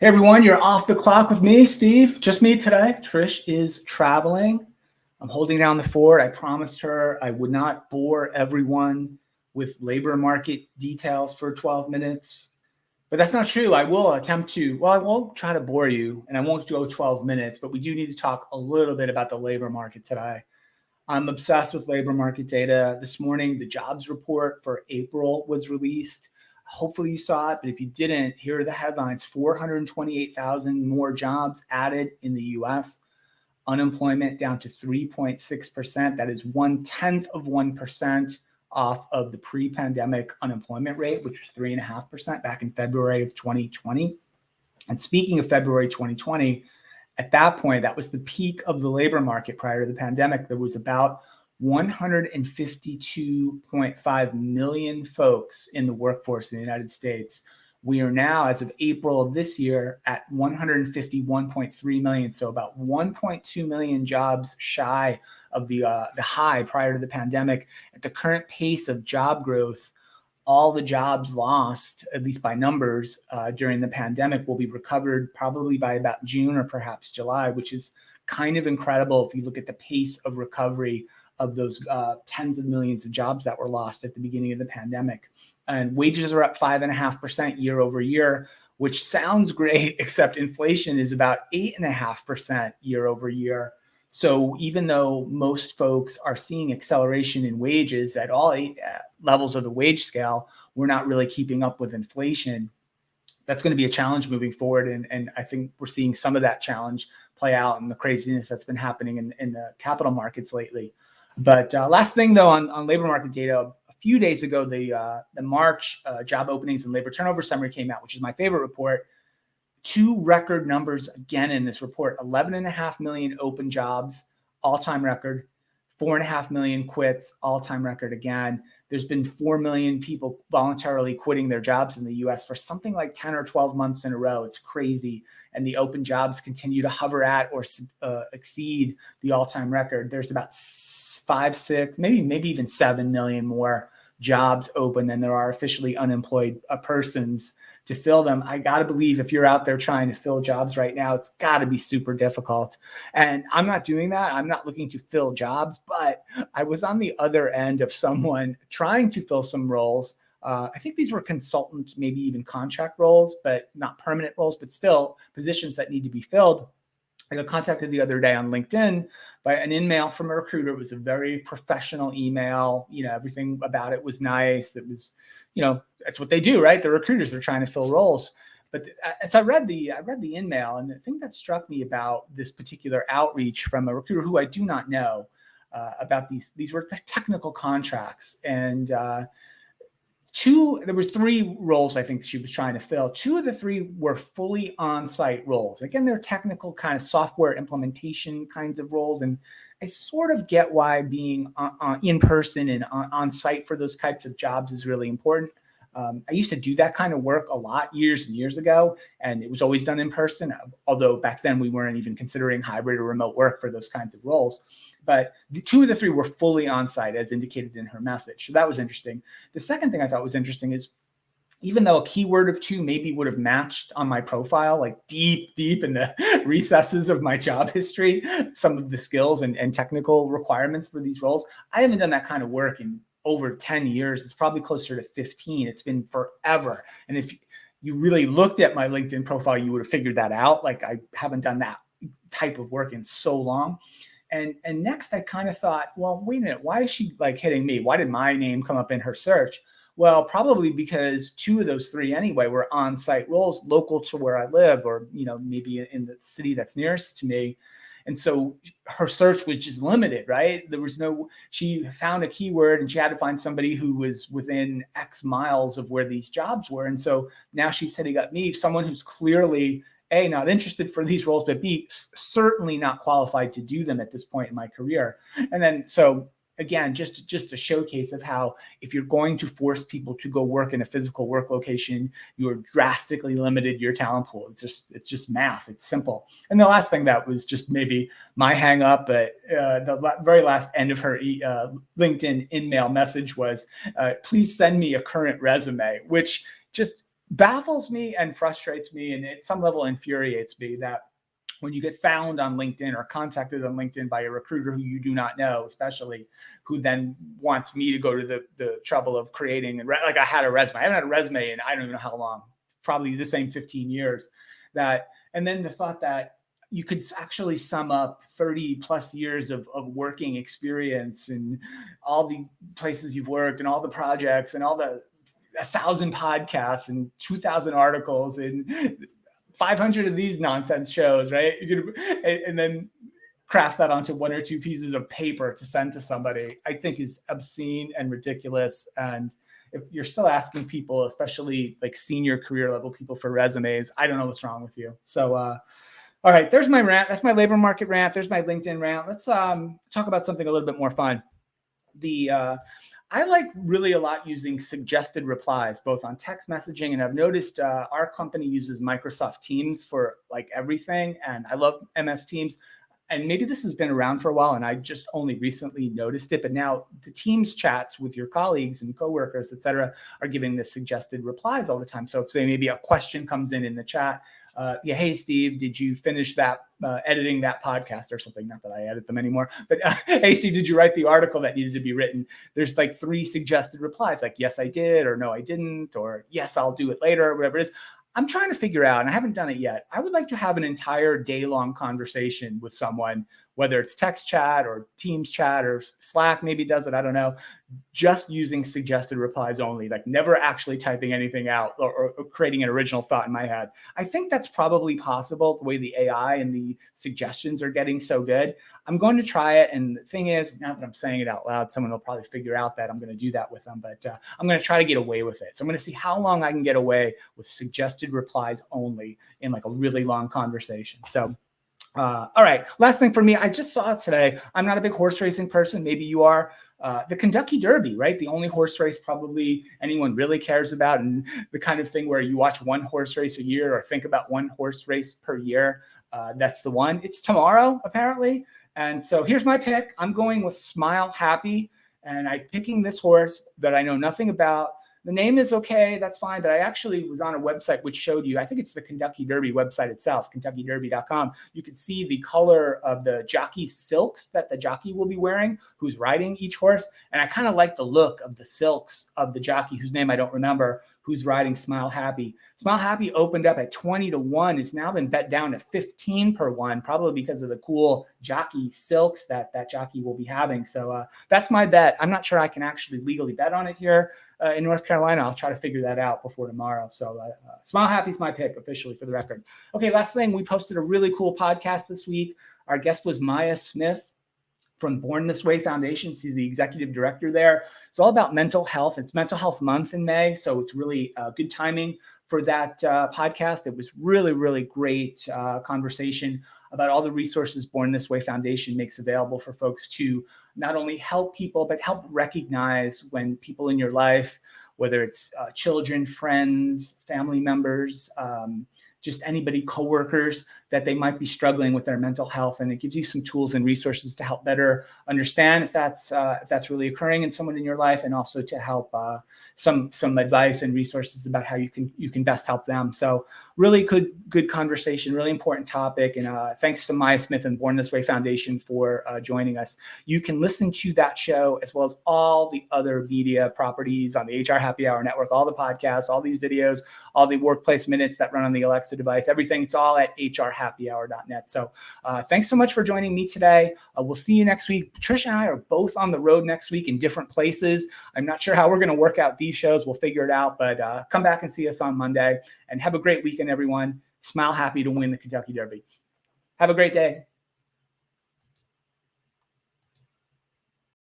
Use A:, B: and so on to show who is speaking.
A: Hey everyone, you're off the clock with me, Steve. Just me today. Trish is traveling. I'm holding down the fort. I promised her I would not bore everyone with labor market details for 12 minutes. But that's not true. I will attempt to, well, I won't try to bore you and I won't go 12 minutes, but we do need to talk a little bit about the labor market today. I'm obsessed with labor market data. This morning, the jobs report for April was released. Hopefully you saw it, but if you didn't, here are the headlines. 428,000 more jobs added in the US. Unemployment down to 3.6%. That is 0.1% off of the pre-pandemic unemployment rate, which was 3.5% back in February of 2020. And speaking of February 2020, at that point, that was the peak of the labor market prior to the pandemic. There was about 152.5 million folks in the workforce in the United States. We are now, as of April of this year, at 151.3 million. So about 1.2 million jobs shy of the high prior to the pandemic. At the current pace of job growth, all the jobs lost, at least by numbers, during the pandemic will be recovered probably by about June or perhaps July, which is kind of incredible if you look at the pace of recovery of those tens of millions of jobs that were lost at the beginning of the pandemic. And wages are up 5.5% year over year, which sounds great, except inflation is about 8.5% year over year. So even though most folks are seeing acceleration in wages at all levels of the wage scale, we're not really keeping up with inflation. That's going to be a challenge moving forward. And I think we're seeing some of that challenge play out in the craziness that's been happening in the capital markets lately. But last thing, though, on labor market data, a few days ago, the March job openings and labor turnover summary came out, which is my favorite report. Two record numbers again in this report: 11.5 million open jobs, all-time record; 4.5 million quits, all-time record again. There's been 4 million people voluntarily quitting their jobs in the US for something like 10 or 12 months in a row. It's crazy. And the open jobs continue to hover at or exceed the all-time record. There's about 5, 6, maybe even 7 million more jobs open than there are officially unemployed persons to fill them. I got to believe if you're out there trying to fill jobs right now, it's got to be super difficult. And I'm not doing that. I'm not looking to fill jobs, but I was on the other end of someone trying to fill some roles. I think these were consultant, maybe even contract roles, but not permanent roles, but still positions that need to be filled. I got contacted the other day on LinkedIn by an email from a recruiter. It was a very professional email. Everything about it was nice. It was, that's what they do, right? The recruiters are trying to fill roles. But as I read the email, and the thing that struck me about this particular outreach from a recruiter who I do not know about these were the technical contracts. And there were 3 roles I think she was trying to fill. 2 of the 3 were fully on-site roles. Again, they're technical kind of software implementation kinds of roles. And I sort of get why being in person and on site for those types of jobs is really important. I used to do that kind of work a lot years and years ago, and it was always done in person, although back then we weren't even considering hybrid or remote work for those kinds of roles. But the 2 of the 3 were fully on-site, as indicated in her message. So that was interesting. The second thing I thought was interesting is, even though a keyword or 2 maybe would have matched on my profile, like deep in the recesses of my job history, some of the skills and technical requirements for these roles, I haven't done that kind of work in over 10 years. It's probably closer to 15. It's been forever. And if you really looked at my LinkedIn profile, you would have figured that out. Like, I haven't done that type of work in so long. And next I kind of thought, well, wait a minute, why is she like hitting me? Why did my name come up in her search? Well, probably because 2 of those 3 anyway were on-site roles local to where I live, or, maybe in the city that's nearest to me. And so her search was just limited, right? She found a keyword and she had to find somebody who was within X miles of where these jobs were. And so now she's hitting up me, someone who's clearly A, not interested for these roles, but B, certainly not qualified to do them at this point in my career. And then, so again, just a showcase of how if you're going to force people to go work in a physical work location, you are drastically limited your talent pool. It's just math. It's simple. And the last thing that was just maybe my hang up, but the very last end of her LinkedIn in-mail message was, please send me a current resume, which just baffles me and frustrates me, and at some level infuriates me that when you get found on LinkedIn or contacted on LinkedIn by a recruiter who you do not know, especially who then wants me to go to the trouble of creating, and like I had a resume. I haven't had a resume in I don't even know how long, probably the same 15 years. And then the thought that you could actually sum up 30 plus years of working experience and all the places you've worked and all the projects and all the 1,000 podcasts and 2,000 articles and 500 of these nonsense shows, right? And then craft that onto 1 or 2 pieces of paper to send to somebody, I think is obscene and ridiculous. And if you're still asking people, especially like senior career level people, for resumes, I don't know what's wrong with you. So, all right, there's my rant. That's my labor market rant. There's my LinkedIn rant. Let's talk about something a little bit more fun. I like really a lot using suggested replies, both on text messaging, and I've noticed our company uses Microsoft Teams for like everything, and I love MS Teams. And maybe this has been around for a while, and I just only recently noticed it. But now the Teams chats with your colleagues and coworkers, et cetera, are giving the suggested replies all the time. So if say maybe a question comes in the chat, hey, Steve, did you finish that editing that podcast or something? Not that I edit them anymore, but hey, Steve, did you write the article that needed to be written? There's like 3 suggested replies, like, yes, I did, or no, I didn't, or yes, I'll do it later, or whatever it is. I'm trying to figure out, and I haven't done it yet. I would like to have an entire day-long conversation with someone, whether it's text chat or Teams chat or Slack maybe does it, I don't know, just using suggested replies only, like never actually typing anything out or creating an original thought in my head. I think that's probably possible the way the AI and the suggestions are getting so good. I'm going to try it. And the thing is, now that I'm saying it out loud, someone will probably figure out that I'm going to do that with them, but I'm going to try to get away with it. So I'm going to see how long I can get away with suggested replies only in like a really long conversation. So all right, last thing for me, I just saw it today. I'm not a big horse racing person. Maybe you are. The Kentucky Derby, right? The only horse race probably anyone really cares about, and the kind of thing where you watch one horse race a year or think about one horse race per year. That's the one. It's tomorrow, apparently. And so here's my pick. I'm going with Smile Happy, and I'm picking this horse that I know nothing about. The name is okay, that's fine, but I actually was on a website which showed you, I think it's the Kentucky Derby website itself, KentuckyDerby.com. You can see the color of the jockey silks that the jockey will be wearing, who's riding each horse. And I kind of like the look of the silks of the jockey, whose name I don't remember, who's riding Smile Happy. Smile Happy opened up at 20-1. It's now been bet down to 15 per 1, probably because of the cool jockey silks that jockey will be having. So that's my bet. I'm not sure I can actually legally bet on it here in North Carolina. I'll try to figure that out before tomorrow. So Smile Happy is my pick officially, for the record. Okay, last thing, we posted a really cool podcast this week. Our guest was Maya Smith from Born This Way Foundation. She's the executive director there. It's all about mental health. It's Mental Health Month in May, so it's really good timing for that podcast. It was really, really great conversation about all the resources Born This Way Foundation makes available for folks to not only help people, but help recognize when people in your life, whether it's children, friends, family members, just anybody, coworkers, that they might be struggling with their mental health. And it gives you some tools and resources to help better understand if that's really occurring in someone in your life, and also to help some advice and resources about how you can best help them. So really good conversation, really important topic. And thanks to Maya Smith and Born This Way Foundation for joining us. You can listen to that show as well as all the other media properties on the HR Happy Hour Network, all the podcasts, all these videos, all the workplace minutes that run on the Alexa device, everything. It's all at hrhappyhour.net. So thanks so much for joining me today. We'll see you next week. Patricia and I are both on the road next week in different places. I'm not sure how we're going to work out these shows. We'll figure it out, but come back and see us on Monday, and have a great weekend, everyone. Smile Happy to win the Kentucky Derby. Have a great day.